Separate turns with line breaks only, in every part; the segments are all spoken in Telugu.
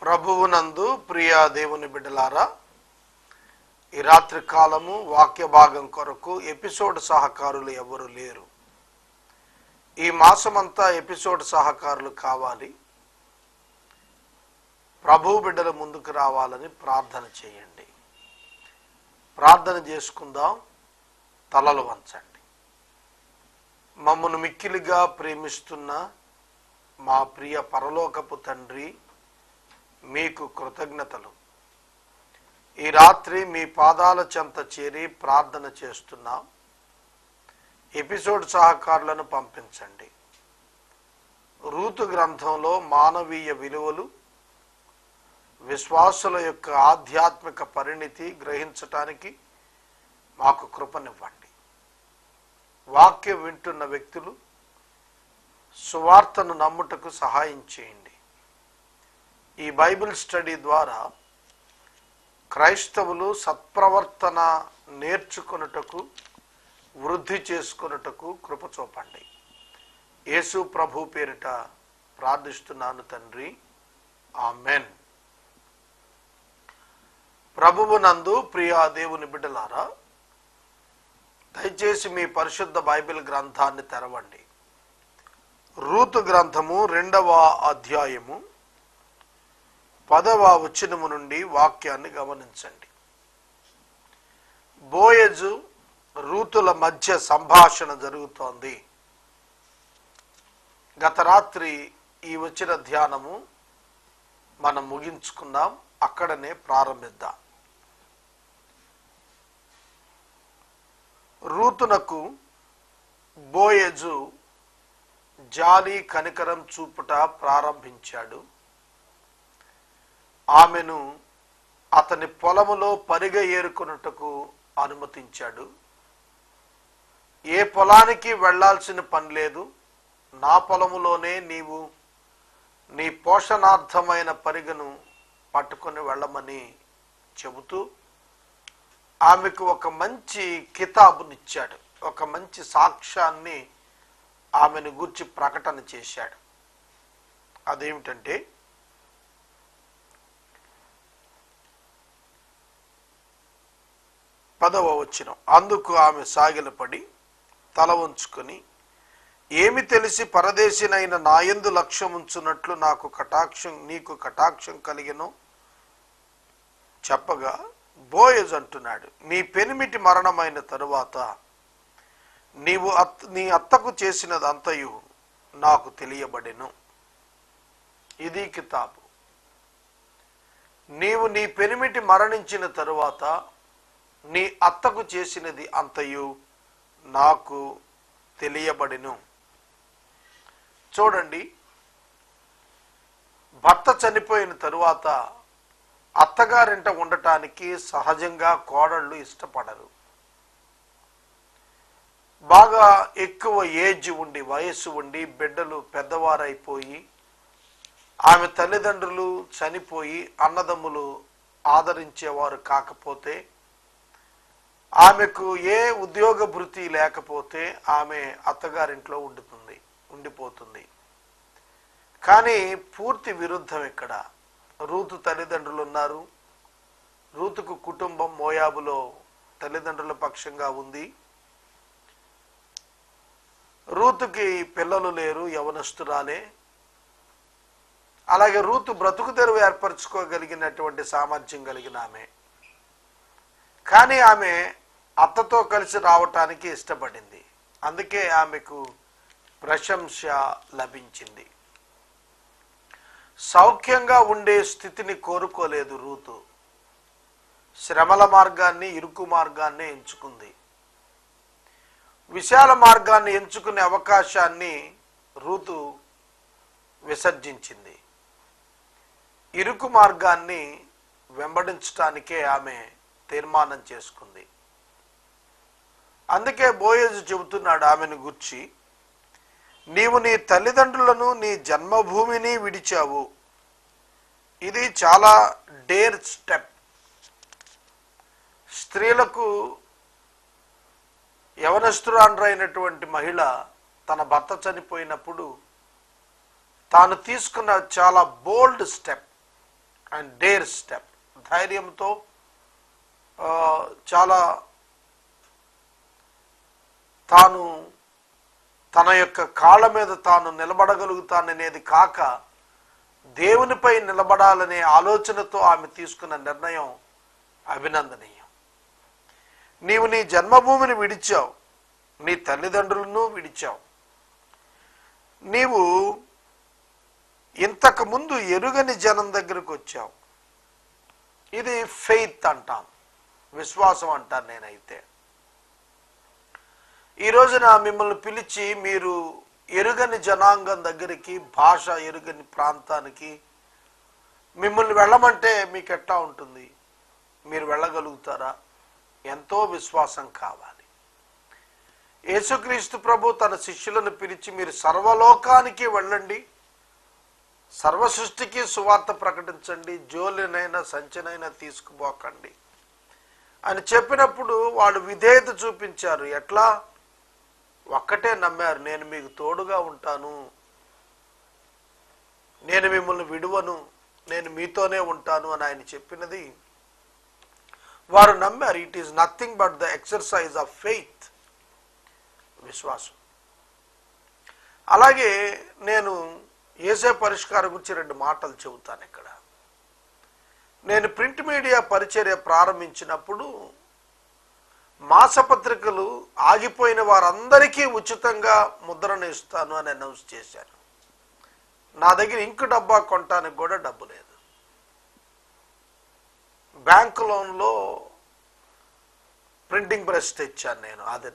ప్రభువునందు ప్రియ దేవుని బిడ్డలారా, ఈ రాత్రి కాలము వాక్య భాగం కొరకు ఎపిసోడ్ సహకారులు ఎవరు లేరు. ఈ మాసమంతా ఎపిసోడ్ సహకారులు కావాలి. ప్రభు బిడ్డల ముందుకు రావాలని ప్రార్థన చేయండి. ప్రార్థన చేసుకుందాం. తలలు వంచండి. మమ్మను మిక్కిలిగా ప్రేమిస్తున్న మా ప్రియ పరలోకపు తండ్రి, మీకు కృతజ్ఞతలు. ఈ రాత్రి మీ పాదాల చెంత చేరి ప్రార్థన చేస్తున్నాం. ఎపిసోడ్ సహకారులను పంపించండి. రూతు గ్రంథంలో మానవీయ విలువలు, విశ్వాసుల యొక్క ఆధ్యాత్మిక పరిణితి గ్రహించటానికి మాకు కృపనివ్వండి. వాక్యం వింటున్న వ్యక్తులు సువార్తను నమ్ముటకు సహాయం చేయండి. ఈ బైబిల్ స్టడీ ద్వారా క్రైస్తవులు సత్ప్రవర్తన నేర్చుకొనుటకు, వృద్ధి చేసుకొనుటకు కృప చూపండి. యేసు ప్రభు పేరిట ప్రార్థిస్తున్నాను తండ్రి, ఆమెన్. ప్రభువు నందు ప్రియ దేవుని బిడ్డలారా, దయచేసి మీ పరిశుద్ధ బైబిల్ గ్రంథాన్ని తెరవండి. రూతు గ్రంథము 2వ అధ్యాయము 10వ వచనము నుండి వాక్యాన్ని గమనించండి. బోయజు రూతుల మధ్య సంభాషణ జరుగుతోంది. గత రాత్రి ఈ వచన ధ్యానము మనం ముగించుకున్నాం. అక్కడనే ప్రారంభిద్దాం. రూతునకు బోయజు జాలి కనికరం చూపుట ప్రారంభించాడు. ఆమెను అతని పొలములో పరిగ ఏరుకొనుటకు అనుమతించాడు. ఏ పొలానికి వెళ్లాల్సిన పని లేదు, నా పొలములోనే నీవు నీ పోషణార్థమైన పరిగను పట్టుకొని వెళ్ళమని చెబుతూ ఆమెకు ఒక మంచి కితాబునిచ్చాడు. ఒక మంచి సాక్ష్యాన్ని ఆమెను గూర్చి ప్రకటన చేశాడు. అదేమిటంటే, 10వ వచనం. అందుకు ఆమె సాగిలపడి తల వంచుకొని, ఏమి తెలిసి పరదేశినైన నాయందు లక్ష్యం ఉంచున్నట్లు నీకు కటాక్షం కలిగెను చెప్పగా, బోయజు అంటున్నాడు, నీ పెనిమిటి మరణమైన తరువాత నీవు నీ అత్తకు చేసినదంతయు నాకు తెలియబడెను. ఇది కితాబు. నీవు నీ పెనిమిటి మరణించిన తరువాత నీ అత్తకు చేసినది అంతయు నాకు తెలియబడెను. చూడండి, భర్త చనిపోయిన తరువాత అత్తగారింట ఉండటానికి సహజంగా కోడళ్ళు ఇష్టపడరు. బాగా ఎక్కువ ఏజ్ ఉండి, వయస్సు ఉండి, బిడ్డలు పెద్దవారైపోయి, ఆమె తల్లిదండ్రులు చనిపోయి అన్నదమ్ములు ఆదరించేవారు కాకపోతే, ఆమెకు ఏ ఉద్యోగ భృతి లేకపోతే ఆమె అత్తగారింట్లో ఉండిపోతుంది. కానీ పూర్తి విరుద్ధం ఇక్కడ. రూతు తల్లిదండ్రులు ఉన్నారు. రూతుకు కుటుంబం మోయాబులో తల్లిదండ్రుల పక్షంగా ఉంది. రూతుకి పిల్లలు లేరు, యవనస్తురాలే. అలాగే రూతు బ్రతుకు తెరువు ఏర్పరచుకోగలిగినటువంటి సామర్థ్యం కలిగిన ఆమె. కానీ ఆమె అత్తతో కలిసి రావటానికి ఇష్టపడింది. అందుకే ఆమెకు ప్రశంస లభించింది. సౌఖ్యంగా ఉండే స్థితిని కోరుకోలేదు రూతు. శ్రమల మార్గాన్ని, ఇరుకు మార్గాన్ని ఎంచుకుంది. విశాల మార్గాన్ని ఎంచుకునే అవకాశాన్ని రూతు విసర్జించింది. ఇరుకు మార్గాన్ని వెంబడించటానికే ఆమె తీర్మానం చేసుకుంది. అందుకే బోయజు చెబుతున్నాడు ఆమెను గూర్చి, నీవు నీ తల్లిదండ్రులను, నీ జన్మభూమిని విడిచావు. ఇది చాలా డేర్ స్టెప్. స్త్రీలకు, యవనస్తురాండ్రైనటువంటి మహిళ తన భర్త చనిపోయినప్పుడు తాను తీసుకున్న చాలా బోల్డ్ స్టెప్. అండ్ డేర్ స్టెప్, ధైర్యంతో చాలా తాను తన యొక్క కాళ్ళ మీద తాను నిలబడగలుగుతాననేది కాక దేవునిపై నిలబడాలనే ఆలోచనతో ఆమె తీసుకున్న నిర్ణయం అభినందనీయం. నీవు నీ జన్మభూమిని విడిచావు, నీ తల్లిదండ్రులను విడిచావు, నీవు ఇంతకు ముందు ఎరుగని జనం దగ్గరకు వచ్చావు. ఇది ఫెయిత్ అంటాం, విశ్వాసం అంటాను నేనైతే. ఈ రోజున మిమ్మల్ని పిలిచి మీరు ఎరుగని జనాంగం దగ్గరికి, భాష ఎరుగని ప్రాంతానికి మిమ్మల్ని వెళ్ళమంటే మీకు ఎట్లా ఉంటుంది? మీరు వెళ్ళగలుగుతారా? ఎంతో విశ్వాసం కావాలి. యేసుక్రీస్తు ప్రభు తన శిష్యులను పిలిచి మీరు సర్వలోకానికి వెళ్ళండి, సర్వ సృష్టికి సువార్త ప్రకటించండి, జోలినైనా సంచినైనా తీసుకుపోకండి అని చెప్పినప్పుడు వాళ్ళు విధేయత చూపించారు. ఎట్లా? ఒక్కటే నమ్మారు, నేను మీకు తోడుగా ఉంటాను, నేను మిమ్మల్ని విడువను, నేను మీతోనే ఉంటాను అని ఆయన చెప్పినది వారు నమ్మారు. It is nothing but the exercise of faith, విశ్వాసం. అలాగే నేను యేసే పరిష్కారం గురించి 2 మాటలు చెబుతాను ఇక్కడ. నేను ప్రింట్ మీడియా పరిచర్య ప్రారంభించినప్పుడు మాసపత్రికలు ఆగిపోయిన వారందరికీ ఉచితంగా ముద్రణ ఇస్తాను అని అనౌన్స్ చేశాను. నా దగ్గర ఇంకు డబ్బా కొనటానికి కూడా డబ్బు లేదు. బ్యాంక్ లోన్లో ప్రింటింగ్ ప్రెస్ తెచ్చాను నేను. అది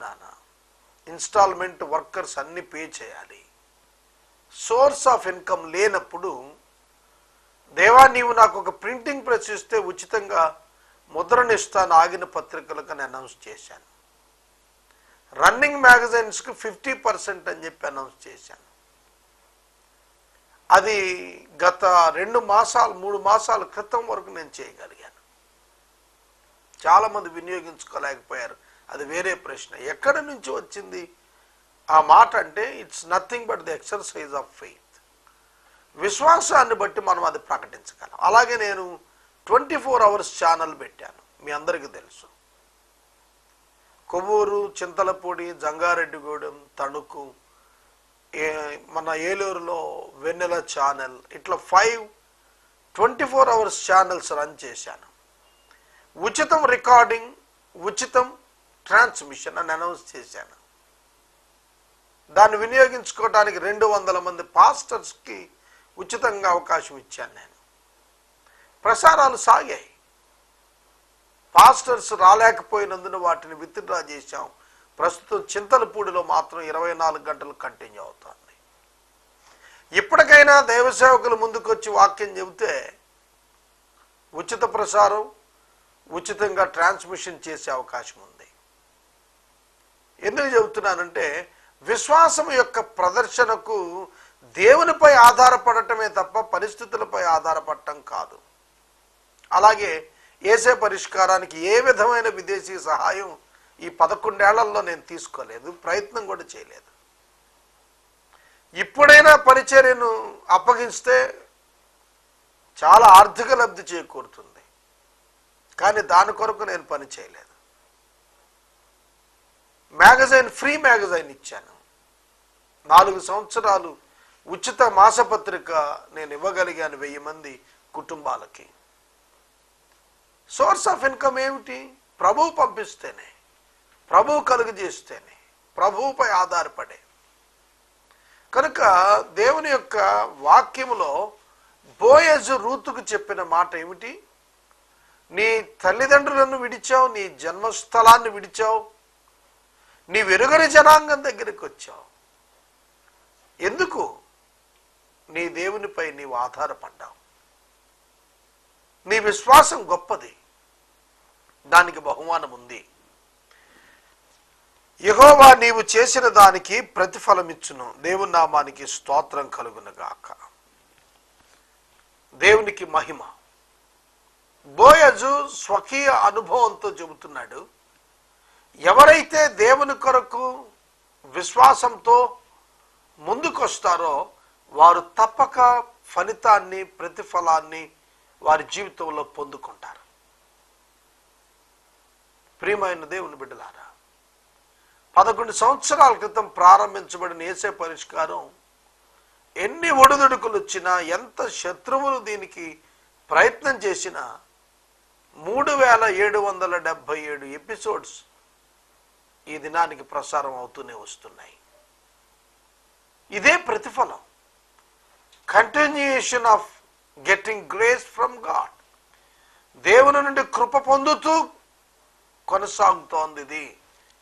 ఇన్స్టాల్మెంట్ వర్కర్స్ అన్ని పే చేయాలి. సోర్స్ ఆఫ్ ఇన్కమ్ లేనప్పుడు దేవా నీవు నాకు ఒక ప్రింటింగ్ ప్రెస్ ఇస్తే ఉచితంగా ముద్రణ ఇస్తాను ఆగిన పత్రికలకు అని అనౌన్స్ చేశాను. రన్నింగ్ మ్యాగజైన్స్కి 50% అని చెప్పి అనౌన్స్ చేశాను. అది గత 2 మాసాలు 3 మాసాల క్రితం వరకు నేను చేయగలిగాను. చాలామంది వినియోగించుకోలేకపోయారు, అది వేరే ప్రశ్న. ఎక్కడి నుంచి వచ్చింది ఆ మాట అంటే it's nothing but the exercise of faith. విశ్వాసాన్ని బట్టి మనం అది ప్రకటించగలం. అలాగే నేను 24 hours ఛానల్ పెట్టాను, మీ అందరికీ తెలుసు. కొవ్వూరు, చింతలపూడి, జంగారెడ్డిగూడెం, తణుకు, మన ఏలూరులో వెన్నెల ఛానల్, ఇట్లా 5 24 hours ఛానల్స్ రన్ చేశాను. ఉచితం రికార్డింగ్, ఉచితం ట్రాన్స్మిషన్ అని అనౌన్స్ చేశాను. దాన్ని వినియోగించుకోవడానికి 200 మంది పాస్టర్స్కి ఉచితంగా అవకాశం ఇచ్చాను నేను. ప్రసారాలు సాగాయి. పాస్టర్స్ రాలేకపోయినందున వాటిని విత్డ్రా చేశాం. ప్రస్తుతం చింతలపూడిలో మాత్రం 24 గంటలు కంటిన్యూ అవుతుంది. ఇప్పటికైనా దైవ సేవకులు ముందుకొచ్చి వాక్యం చెబితే ఉచిత ప్రసారం, ఉచితంగా ట్రాన్స్మిషన్ చేసే అవకాశం ఉంది. ఎందుకు చెబుతున్నానంటే విశ్వాసం యొక్క ప్రదర్శనకు దేవునిపై ఆధారపడటమే తప్ప పరిస్థితులపై ఆధారపడటం కాదు. అలాగే యేసే పరిష్కారానికి ఏ విధమైన విదేశీ సహాయం ఈ 11 ఏళ్లలో నేను తీసుకోలేదు, ప్రయత్నం కూడా చేయలేదు. ఇప్పుడైనా పరిచర్యను అప్పగిస్తే చాలా ఆర్థిక లబ్ధి చేకూరుతుంది, కానీ దాని కొరకు నేను పని చేయలేదు. మ్యాగజైన్, ఫ్రీ మ్యాగజైన్ ఇచ్చాను. 4 సంవత్సరాలు ఉచిత మాసపత్రిక నేను ఇవ్వగలిగాను 1000 మంది కుటుంబాలకి. సోర్స్ ఆఫ్ ఇన్కమ్ ఏమిటి? ప్రభువు పంపిస్తేనే, ప్రభువు కలుగజేస్తేనే, ప్రభువుపై ఆధారపడే. కనుక దేవుని యొక్క వాక్యములో బోయజు రూతుకు చెప్పిన మాట ఏమిటి? నీ తల్లిదండ్రులను విడిచావు, నీ జన్మస్థలాన్ని విడిచావు, నీ వెరుగని జనాంగం దగ్గరికి వచ్చావు. ఎందుకు? నీ దేవునిపై నీవు ఆధారపడ్డావు. నీ విశ్వాసం గొప్పది, దానికి బహుమానం ఉంది. యెహోవా నీవు చేసిన దానికి ప్రతిఫలమిచ్చును. దేవుని నామానికి స్తోత్రం కలుగునుగాక. దేవునికి మహిమ. బోయజు స్వకీయ అనుభవంతో చెబుతున్నాడు, ఎవరైతే దేవుని కొరకు విశ్వాసంతో ముందుకొస్తారో వారు తప్పక ఫలితాన్ని, ప్రతిఫలాన్ని వారి జీవితంలో పొందుకుంటారు. ప్రియమైన దేవుని బిడ్డలారా, 11 సంవత్సరాల క్రితం ప్రారంభించబడిన యేసే పరిష్కారం ఎన్ని ఒడిదుడుకులు వచ్చినా, ఎంత శత్రువులు దీనికి ప్రయత్నం చేసినా 3777 ఎపిసోడ్స్ ఈ దినానికి ప్రసారం అవుతూనే వస్తున్నాయి. ఇదే ప్రతిఫలం, continuation of getting grace from God. దేవుని నుండి కృప పొందుతూ కొనసాగుతోంది.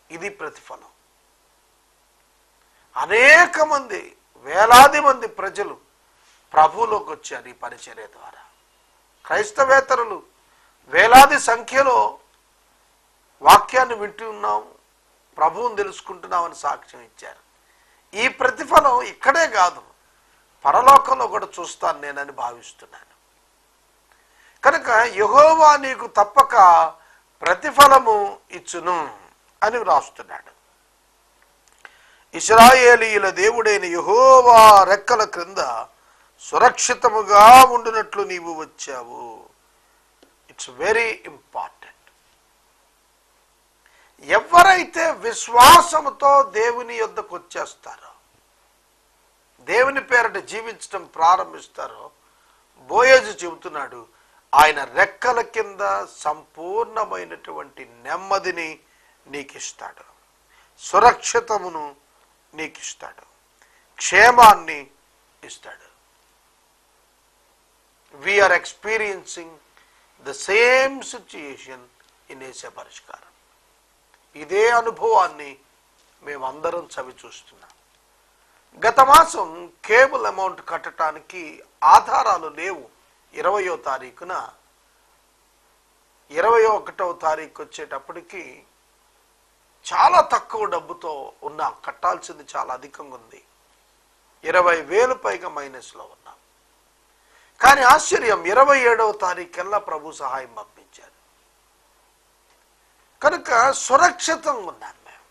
ఇది ప్రతిఫలం. అనేక మంది, వేలాది మంది ప్రజలు ప్రభువులోకి వచ్చారు ఈ పరిచర్య ద్వారా. క్రైస్తవేతరులు వేలాది సంఖ్యలో వాక్యాన్ని వింటున్నాం, ప్రభువుని తెలుసుకుంటున్నామని సాక్ష్యం ఇచ్చారు. ఈ ప్రతిఫలం ఇక్కడే కాదు, పరలోకంలో కూడా చూస్తాను నేనని భావిస్తున్నాను. కనుక యెహోవా నీకు తప్పక ప్రతిఫలము ఇచ్చును అని వ్రాస్తున్నాడు. ఇశ్రాయేలీయుల దేవుడైన యెహోవా రెక్కల క్రింద సురక్షితముగా ఉండునట్లు నీవు వచ్చావు. It's very important. ఎవరైతే విశ్వాసముతో దేవుని యొద్దకు వచ్చేస్తారో, దేవుని పేరట జీవించడం ప్రారంభిస్తారో, బోయజు చెబుతున్నాడు, ఆయన రెక్కల కింద సంపూర్ణమైనటువంటి నెమ్మదిని నీకిస్తాడు, సురక్షితమును నీకిస్తాడు, క్షేమాన్ని ఇస్తాడు. We are experiencing the same situation in యేసే పరిష్కారం. ఇదే అనుభవాన్ని మేమందరం చవి చూస్తున్నాం. గత మాసం కేబుల్ అమౌంట్ కట్టడానికి ఆధారాలు లేవు. 20వ తారీఖున 21వ తారీఖు వచ్చేటప్పటికి చాలా తక్కువ డబ్బుతో ఉన్నాం. కట్టాల్సింది చాలా అధికంగా ఉంది. 20,000 పైగా మైనస్లో ఉన్నాం. కానీ ఆశ్చర్యం, 27వ తారీఖుకల్లా ప్రభు సహాయం పంపించారు. కనుక సురక్షితంగా ఉన్నాం మేము.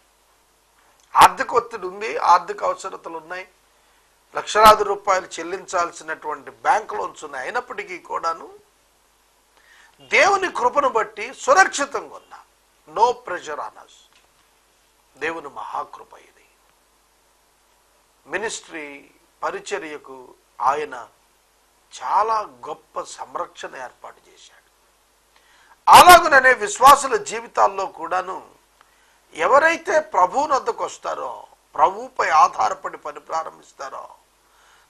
ఆర్థిక ఒత్తిడి ఉంది, ఆర్థిక అవసరతలు ఉన్నాయి, లక్షలాది రూపాయలు చెల్లించాల్సినటువంటి బ్యాంక్ లోన్స్ ఉన్నాయి. అయినప్పటికీ కూడాను దేవుని కృపను బట్టి సురక్షితంగా ఉన్నాం. No pressure on us. దేవుని మహాకృప ఇది. మినిస్ట్రీ పరిచర్యకు ఆయన చాలా గొప్ప సంరక్షణ ఏర్పాటు చేశాడు. అలాగుననే విశ్వాసుల జీవితాల్లో కూడాను ఎవరైతే ప్రభువుని వద్దకు వస్తారో, ప్రభువుపై ఆధారపడి పని ప్రారంభిస్తారో,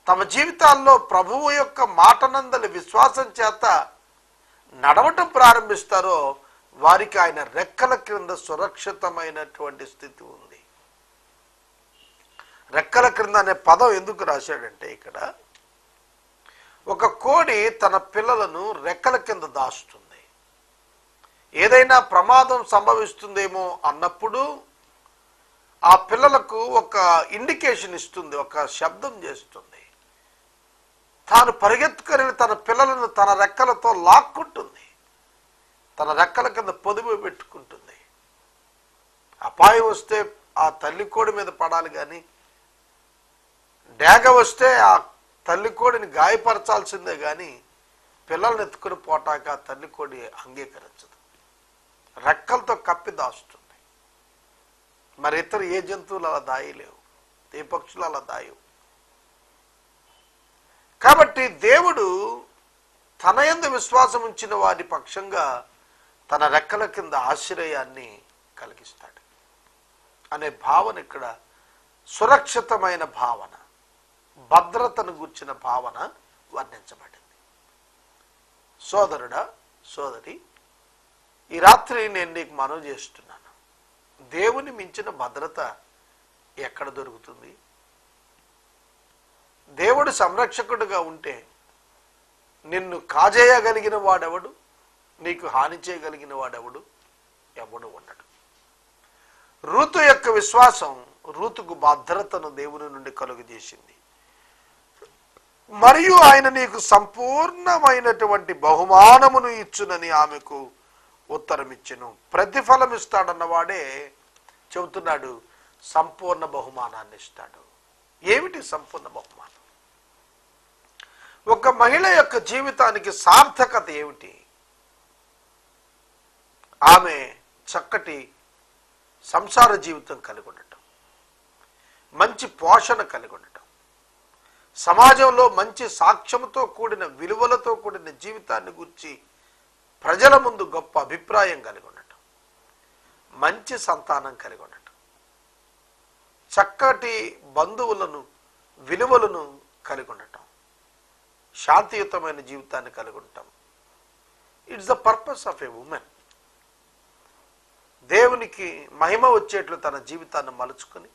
తమ జీవితాల్లో ప్రభువు యొక్క మాటనందలి విశ్వాసం చేత నడవటం ప్రారంభిస్తారో, వారికి ఆయన రెక్కల క్రింద సురక్షితమైనటువంటి స్థితి ఉంది. రెక్కల క్రింద అనే పదం ఎందుకు రాశాడంటే, ఇక్కడ ఒక కోడి తన పిల్లలను రెక్కల కింద దాస్తుంది. ఏదైనా ప్రమాదం సంభవిస్తుందేమో అన్నప్పుడు ఆ పిల్లలకు ఒక ఇండికేషన్ ఇస్తుంది, ఒక శబ్దం చేస్తుంది. తాను పరిగెత్తుకొని తన పిల్లలను తన రెక్కలతో లాక్కుంటుంది, తన రెక్కల కింద పొదుపు పెట్టుకుంటుంది. అపాయం వస్తే ఆ తల్లి కోడి మీద పడాలి, కానీ డేగ వస్తే ఆ తల్లి కోడిని గాయపరచాల్సిందే, కానీ పిల్లల్ని ఎత్తుకుని పోటాక ఆ తల్లి కోడి అంగీకరించదు. రెక్కలతో కప్పి దాస్తుంది. మరి ఇతర ఏ జంతువులు అలా దాయలేవు, ఏ పక్షులు అలా దాయవు. కాబట్టి దేవుడు తన యందు విశ్వాసం ఉంచిన వారి పక్షంగా తన రెక్కల కింద ఆశ్రయాన్ని కలిగిస్తాడు అనే భావన ఇక్కడ సురక్షితమైన భావన, భద్రతను గూర్చిన భావన వర్ణించబడింది. సోదరుడా, సోదరి, ఈ రాత్రి నేను నీకు మనవి చేస్తున్నాను, దేవుని మించిన భద్రత ఎక్కడ దొరుకుతుంది? దేవుడు సంరక్షకుడుగా ఉంటే నిన్ను కాజేయగలిగిన వాడెవడు? నీకు హాని చేయగలిగిన వాడెవడు? ఎవడు ఉండడు. రూతు యొక్క విశ్వాసం రూతుకు భద్రతను దేవుని నుండి కలుగజేసింది. మరియు ఆయన నీకు సంపూర్ణమైనటువంటి బహుమానమును ఇచ్చునని ఆమెకు ఉత్తరం ఇచ్చెను. ప్రతిఫలం ఇస్తాడన్నవాడే చెబుతున్నాడు, సంపూర్ణ బహుమానాన్ని ఇస్తాడు. ఏమిటి సంపూర్ణ బహుమానం? ఒక మహిళ యొక్క జీవితానికి సార్థకత ఏమిటి? ఆమె చక్కటి సంసార జీవితం కలిగి ఉండటం, మంచి పోషణ కలిగి ఉండటం, సమాజంలో మంచి సాక్ష్యంతో కూడిన విలువలతో కూడిన జీవితాన్ని గురించి ప్రజల ముందు గొప్ప అభిప్రాయం కలిగి ఉండటం, మంచి సంతానం కలిగి ఉండటం, చక్కటి బంధువులను విలువలను కలిగి ఉండటం, శాంతియుతమైన జీవితాన్ని కలిగి ఉండటం. It's the purpose of A women. దేవునికి మహిమ వచ్చేట్లు తన జీవితాన్ని మలుచుకొని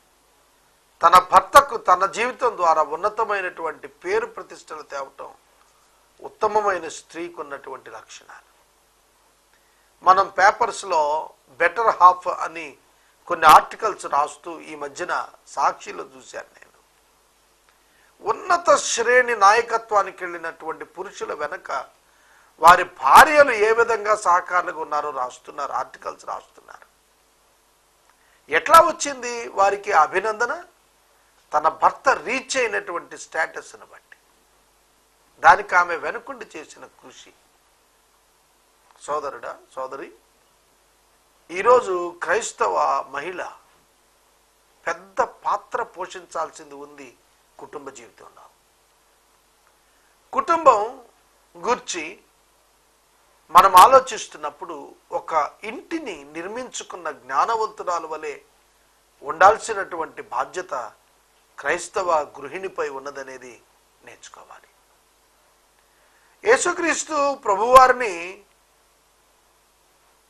తన భర్తకు తన జీవితం ద్వారా ఉన్నతమైనటువంటి పేరు ప్రతిష్టలు తేవటం ఉత్తమమైన స్త్రీకి ఉన్నటువంటి లక్షణాలు. మనం పేపర్స్లో బెటర్ హాఫ్ అని కొన్ని ఆర్టికల్స్ రాస్తూ ఈ మధ్యన సాక్షిలో చూశాను నేను. ఉన్నత శ్రేణి నాయకత్వానికి వెళ్ళినటువంటి పురుషుల వెనక వారి భార్యలు ఏ విధంగా సహకారులుగా ఉన్నారో రాస్తున్నారు, ఆర్టికల్స్ రాస్తున్నారు. ఎట్లా వచ్చింది వారికి అభినందన? తన భర్త రీచ్ అయినటువంటి స్టేటస్ను బట్టి, దానికి ఆమె వెనుకుండి చేసిన కృషి. సోదరుడా, సోదరి, ఈరోజు క్రైస్తవ మహిళ పెద్ద పాత్ర పోషించాల్సింది ఉంది కుటుంబ జీవితంలో. కుటుంబం గురించి మనం ఆలోచిస్తున్నప్పుడు ఒక ఇంటిని నిర్మించుకున్న జ్ఞానవంతురాలు వలె ఉండాల్సినటువంటి బాధ్యత క్రైస్తవ గృహిణిపై ఉన్నదనేది నేర్చుకోవాలి. యేసుక్రీస్తు ప్రభువారిని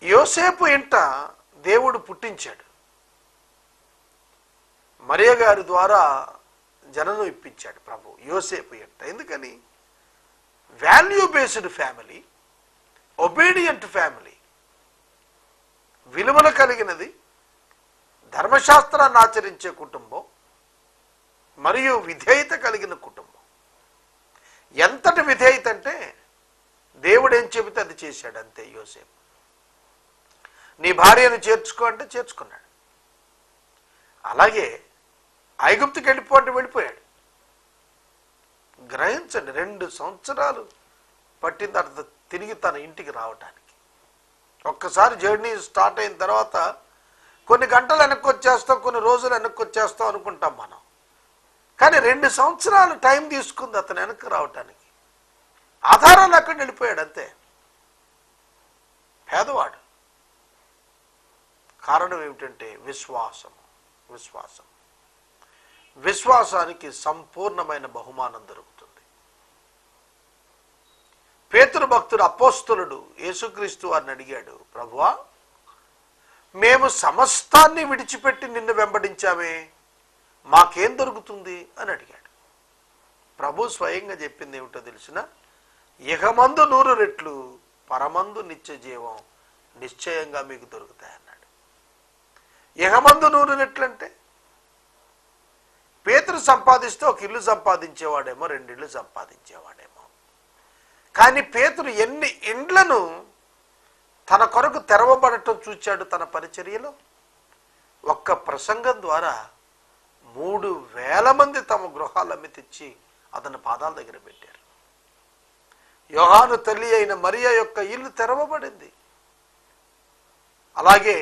యోసేపు ఇంట దేవుడు పుట్టించాడు. మరియ గారి ద్వారా జననం ఇప్పించాడు ప్రభు యోసేపు ఇంట. ఎందుకని? Value based family, obedient family, విలువలు కలిగినది, ధర్మశాస్త్రాన్ని ఆచరించే కుటుంబం మరియు విధేయత కలిగిన కుటుంబం. ఎంతటి విధేయత అంటే దేవుడు ఏం చెబితే అది చేశాడు అంతే. యోసేపు నీ భార్యను చేర్చుకో అంటే చేర్చుకున్నాడు. అలాగే ఐగుప్తుకి వెళ్ళిపోతే వెళ్ళిపోయాడు. గ్రహించండి, 2 సంవత్సరాలు పట్టిన తర్వాత తిరిగి తన ఇంటికి రావటానికి. ఒక్కసారి జర్నీ స్టార్ట్ అయిన తర్వాత కొన్ని గంటలు వెనక్కి వచ్చేస్తాం, కొన్ని రోజులు వెనక్కి వచ్చేస్తాం అనుకుంటాం మనం. కానీ 2 సంవత్సరాలు టైం తీసుకుంది అతను వెనక్కి రావటానికి. ఆధారాలు అక్కడ వెళ్ళిపోయాడు అంతే. పేదవాడు. కారణం ఏమిటంటే విశ్వాసం. విశ్వాసం విశ్వాసానికి సంపూర్ణమైన బహుమానం దొరుకుతుంది. పేతురు భక్తుడు అపోస్తలుడు యేసుక్రీస్తు వారిని అడిగాడు, ప్రభువా, మేము సమస్తాన్ని విడిచిపెట్టి నిన్ను వెంబడించామే, మాకేం దొరుకుతుంది అని అడిగాడు. ప్రభు స్వయంగా చెప్పింది ఏమిటో తెలిసిన? ఇహమందు 100 రెట్లు, పరమందు నిత్య జీవం నిశ్చయంగా మీకు దొరుకుతాయన్నాడు. ఇహమందు 100 రెట్లు అంటే పేతురు సంపాదిస్తే ఒక ఇల్లు సంపాదించేవాడేమో, 2 ఇళ్ళు సంపాదించేవాడేమో. కానీ పేతురు ఎన్ని ఇండ్లను తన కొరకు తెరవబడటం చూచాడు తన పరిచర్యలో. ఒక్క ప్రసంగం ద్వారా 3,000 మంది తమ గృహాలు అమ్మి తెచ్చి అతని పాదాల దగ్గర పెట్టారు. యోహాను తల్లి అయిన మరియ యొక్క ఇల్లు తెరవబడింది. అలాగే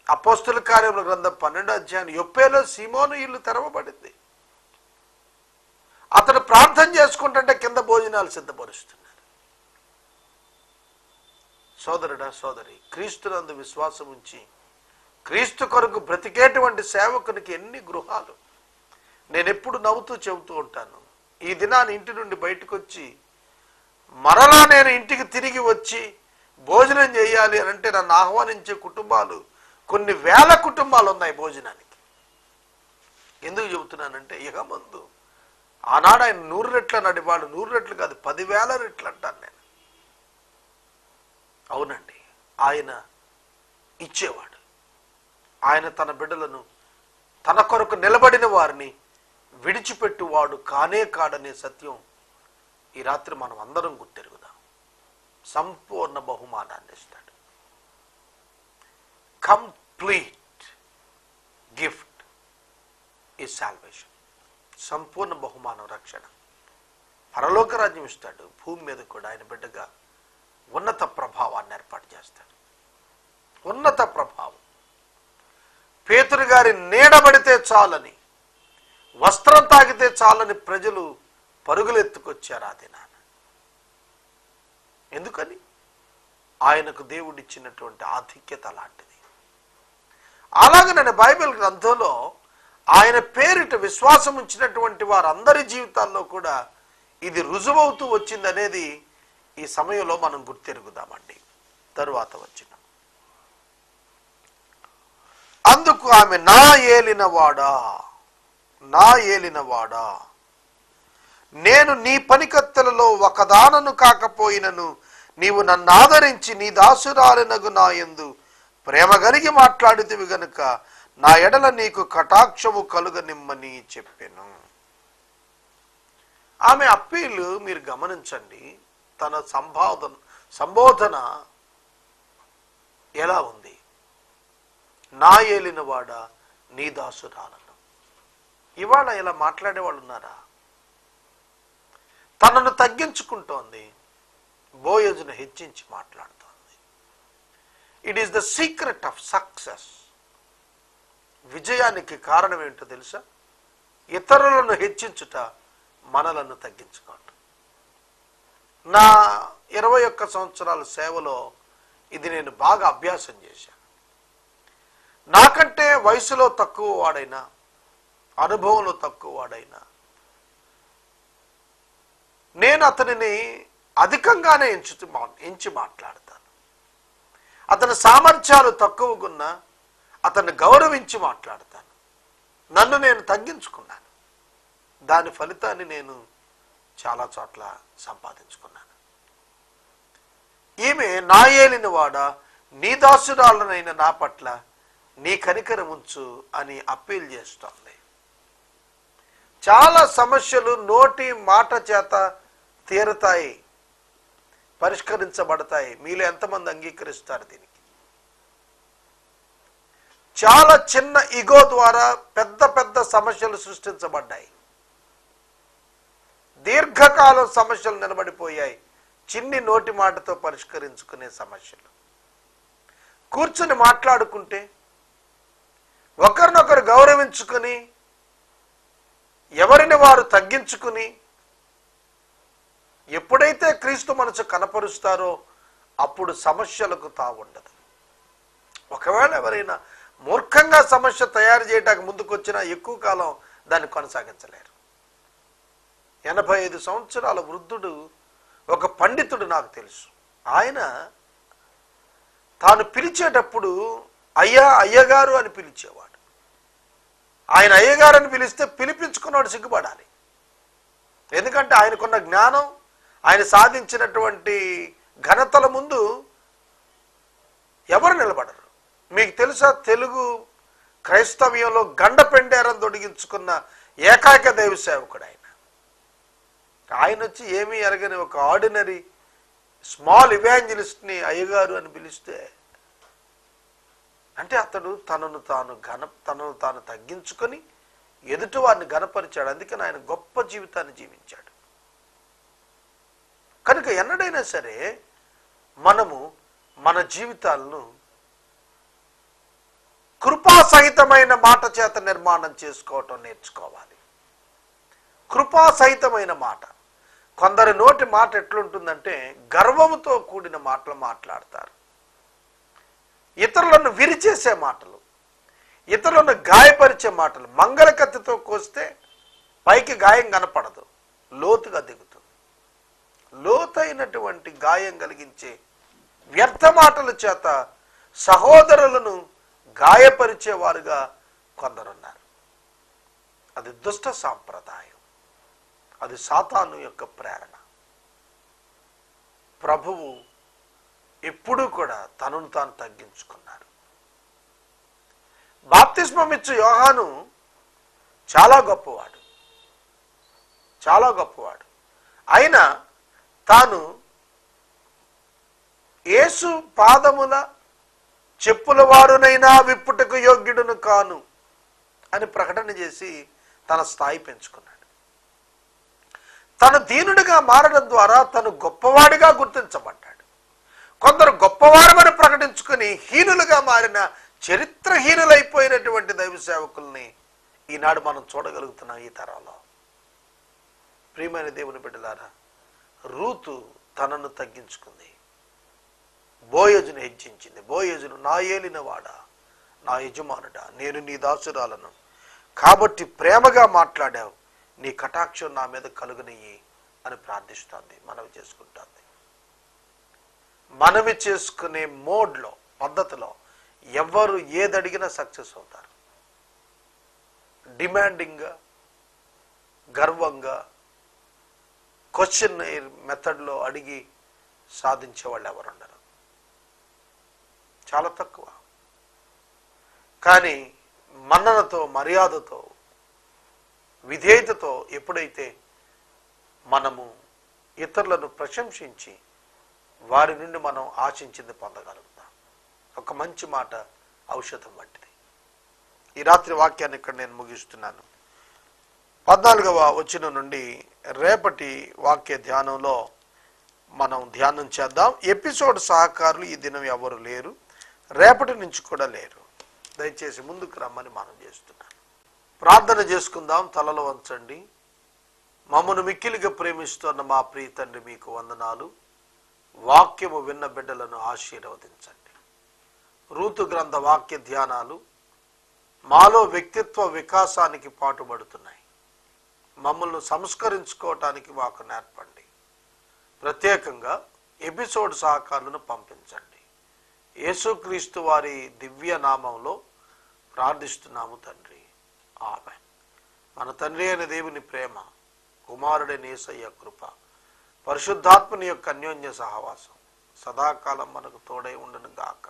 అపోస్తుల కార్యముల గ్రంథం 12వ అధ్యాయం యొప్పేలో సీమోను ఇల్లు తెరవబడింది. అతను ప్రార్థన చేసుకుంటుంటే కింద భోజనాలు సిద్ధపరుస్తున్నారు. సోదరుడా, సోదరి, క్రీస్తునందు విశ్వాసం ఉంచి క్రీస్తు కొరకు బ్రతికేటువంటి సేవకునికి ఎన్ని గృహాలు. నేను ఎప్పుడు నవ్వుతూ చెబుతూ ఉంటాను, ఈ దినాన్ని ఇంటి నుండి బయటకు వచ్చి మరలా నేను ఇంటికి తిరిగి వచ్చి భోజనం చేయాలి అని అంటే నన్ను ఆహ్వానించే కుటుంబాలు కొన్ని వేల కుటుంబాలు ఉన్నాయి భోజనానికి. ఎందుకు చెబుతున్నానంటే ఇహమందు ఆనాడు ఆయన 100 రెట్లు అన్నాడు, వాళ్ళు 100 రెట్లు కాదు 10,000 రెట్లు అంటాను నేను. అవునండి, ఆయన ఇచ్చేవాడు. ఆయన తన బిడ్డలను, తన కొరకు నిలబడిన వారిని విడిచిపెట్టువాడు కానే కాడనే సత్యం ఈ రాత్రి మనం అందరం గుర్తెరుగుదాం. సంపూర్ణ బహుమానాన్ని ఇస్తాడు. కంప్లీట్ గిఫ్ట్ ఈ సాల్వేషన్. సంపూర్ణ బహుమానం రక్షణ. పరలోక రాజ్యం ఇస్తాడు, భూమి మీద కూడా ఆయన బిడ్డగా ఉన్నత ప్రభావాన్ని ఏర్పాటు చేస్తాడు. ఉన్నత ప్రభావం. పేతురు గారి నీడబడితే చాలని, వస్త్రం తాగితే చాలని ప్రజలు పరుగులెత్తుకొచ్చారు ఆ దినాన. ఎందుకని? ఆయనకు దేవుడిచ్చినటువంటి ఆధిక్యత లాంటిది. అలాగే నేను బైబిల్ గ్రంథంలో ఆయన పేరిట విశ్వాసం ఉంచినటువంటి వారందరి జీవితాల్లో కూడా ఇది రుజువవుతూ వచ్చిందనేది ఈ సమయంలో మనం గుర్తెరుగుదామండి. తరువాత వచ్చిన అందుకు ఆమె, నా ఏలినవాడా, నేను నీ పనికత్తెలలో ఒకదానను కాకపోయినను నీవు నన్ను ఆదరించి నీ దాసురాలినగు నా యందు ప్రేమ కలిగి మాట్లాడితివి గనుక నా ఎడల నీకు కటాక్షము కలుగనిమ్మని చెప్పెను. ఆమె అప్పీలు మీరు గమనించండి. తన సంబోధన ఎలా ఉంది? నా ఏలినవాడా, నీ దాసురాలను. ఇవాళ ఇలా మాట్లాడేవాళ్ళు ఉన్నారా? తనను తగ్గించుకుంటోంది, బోయజును హెచ్చించి మాట్లాడుతోంది. It is the secret of success. విజయానికి కారణం ఏంటో తెలుసా? ఇతరులను హెచ్చించుట, మనలను తగ్గించుకోవటం. నా 21 సంవత్సరాల సేవలో ఇది నేను బాగా అభ్యాసం చేశాను. నాకంటే వయసులో తక్కువ వాడైనా, అనుభవంలో తక్కువ వాడైనా, నేను అతనిని అధికంగానే ఎంచి మాట్లాడతాను. అతని సామర్థ్యాలు తక్కువగున్నా అతన్ని గౌరవించి మాట్లాడతాను. నన్ను నేను తగ్గించుకున్నాను. దాని ఫలితాన్ని నేను చాలా చోట్ల సంపాదించుకున్నాను. ఈమె, నా ఏలినవాడా, నీ దాసురాలనైన నా పట్ల నీ కనికరం ఉంచు అని అప్పీల్ చేస్తోంది. చాలా సమస్యలు నోటి మాట చేత తీరతాయి, పరిష్కరించబడతాయి. మీలో ఎంతమంది అంగీకరిస్తారు దీనికి? చాలా చిన్న ఇగో ద్వారా పెద్ద పెద్ద సమస్యలు సృష్టించబడ్డాయి. దీర్ఘకాలం సమస్యలు నిలబడిపోయాయి, చిన్ని నోటి మాటతో పరిష్కరించుకునే సమస్యలు. కూర్చుని మాట్లాడుకుంటే, ఒకరినొకరు గౌరవించుకుని, ఎవరిని వారు తగ్గించుకుని, ఎప్పుడైతే క్రీస్తు మనసు కనపరుస్తారో అప్పుడు సమస్యలకు తావుండదు. ఒకవేళ ఎవరైనా మూర్ఖంగా సమస్య తయారు చేయడానికి ముందుకొచ్చినా ఎక్కువ కాలం దాన్ని కొనసాగించలేరు. 85 సంవత్సరాల వృద్ధుడు, ఒక పండితుడు నాకు తెలుసు. ఆయన తాను పిలిచేటప్పుడు అయ్యగారు అని పిలిచేవాడు. ఆయన అయ్యగారు అని పిలిస్తే పిలిపించుకున్నాడు సిగ్గుపడాలి. ఎందుకంటే ఆయనకున్న జ్ఞానం, ఆయన సాధించినటువంటి ఘనతల ముందు ఎవరు నిలబడరు. మీకు తెలుసా, తెలుగు క్రైస్తవ్యంలో గండపెండేరం తొడిగించుకున్న ఏకైక దైవ సేవకుడు ఆయన. ఆయన వచ్చి ఏమీ ఎరగని ఒక ఆర్డినరీ స్మాల్ ఇవాంజలిస్ట్ని అయ్యగారు అని పిలిస్తే, అంటే అతడు తనను తాను తగ్గించుకొని ఎదుటి వారిని ఘనపరిచాడు. అందుకని ఆయన గొప్ప జీవితాన్ని జీవించాడు. కనుక ఎన్నడైనా సరే మనము మన జీవితాలను కృపాసహితమైన మాట చేత నిర్మాణం చేసుకోవటం నేర్చుకోవాలి. కృపాసహితమైన మాట. కొందరి నోటి మాట ఎట్లుంటుందంటే గర్వముతో కూడిన మాటలు మాట్లాడతారు. ఇతరులను విరిచేసే మాటలు, ఇతరులను గాయపరిచే మాటలు. మంగళ కత్తితో కోస్తే పైకి గాయం కనపడదు, లోతుగా దిగుతుంది. లోతైనటువంటి గాయం కలిగించే వ్యర్థ మాటల చేత సహోదరులను గాయపరిచేవారుగా కొందరున్నారు. అది దుష్ట సాంప్రదాయం, అది సాతాను యొక్క ప్రేరణ. ప్రభువు ఎప్పుడూ కూడా తనను తాను తగ్గించుకున్నారు. బాప్తిస్మం ఇచ్చు యోహాను చాలా గొప్పవాడు, చాలా గొప్పవాడు. అయినా తాను యేసు పాదముల చెప్పుల వారునైనా విప్పుటకు యోగ్యుడును కాను అని ప్రకటన చేసి తన స్థాయి పెంచుకున్నాడు. తను దీనుడిగా మారడం ద్వారా తను గొప్పవాడిగా గుర్తించబడ్డాడు. కొందరు గొప్పవారమని ప్రకటించుకుని హీనులుగా మారిన చరిత్రహీనులైపోయినటువంటి దైవ సేవకుల్ని ఈనాడు మనం చూడగలుగుతున్నాం ఈ తరంలో. ప్రియమైన దేవుని బిడ్డలారా, రూతు తనను తగ్గించుకుంది, బోయజును హెచ్చించింది. బోయజును, నా ఏలినవాడా, నా యజమానుడా, నేను నీ దాసురాలను కాబట్టి ప్రేమగా మాట్లాడావు, నీ కటాక్షం నా మీద కలుగనియ్యి అని ప్రార్థిస్తుంది, మనవి చేసుకుంటుంది. మనవి చేసుకునే మోడ్లో, పద్ధతిలో ఎవరు ఏదడిగినా సక్సెస్ అవుతారు. డిమాండింగ్గా, గర్వంగా, క్వశ్చన్ మెథడ్లో అడిగి సాధించే వాళ్ళు ఎవరుండరు, చాలా తక్కువ. కానీ మన్ననతో, మర్యాదతో, విధేయతతో ఎప్పుడైతే మనము ఇతరులను ప్రశంసించి వారి నుండి మనం ఆశించింది పొందగలుగుతాం. ఒక మంచి మాట ఔషధం వంటిది. ఈ రాత్రి వాక్యాన్ని ఇక్కడ నేను ముగిస్తున్నాను. 14వ వచనం నుండి రేపటి వాక్య ధ్యానంలో మనం ధ్యానం చేద్దాం. ఎపిసోడ్ సహకారులు ఈ దినం ఎవరు లేరు, రేపటి నుంచి కూడా లేరు. దయచేసి ముందుకు రమ్మని మనం చేస్తున్నాను. ప్రార్థన చేసుకుందాం. తలలో వంచండి. మమ్మను మిక్కిలిగా ప్రేమిస్తున్న మా ప్రియ తండ్రి, మీకు వందనాలు. వాక్యము విన్న బిడ్డలను ఆశీర్వదించండి. రూతు గ్రంథ వాక్య ధ్యానాలు మాలో వ్యక్తిత్వ వికాసానికి పాటుపడుతున్నాయి. మమ్మల్ని సంస్కరించుకోవటానికి మాకు నేర్పండి. ప్రత్యేకంగా ఎపిసోడ్ సహకారులను పంపించండి. యేసుక్రీస్తు వారి దివ్య నామంలో ప్రార్థిస్తున్నాము తండ్రి, ఆమేన్. మన తండ్రి అయిన దేవుని ప్రేమ, కుమారుడైన యేసయ్య కృప, పరిశుద్ధాత్మని యొక్క అన్యోన్య సహవాసం సదాకాలం మనకు తోడై ఉండును గాక.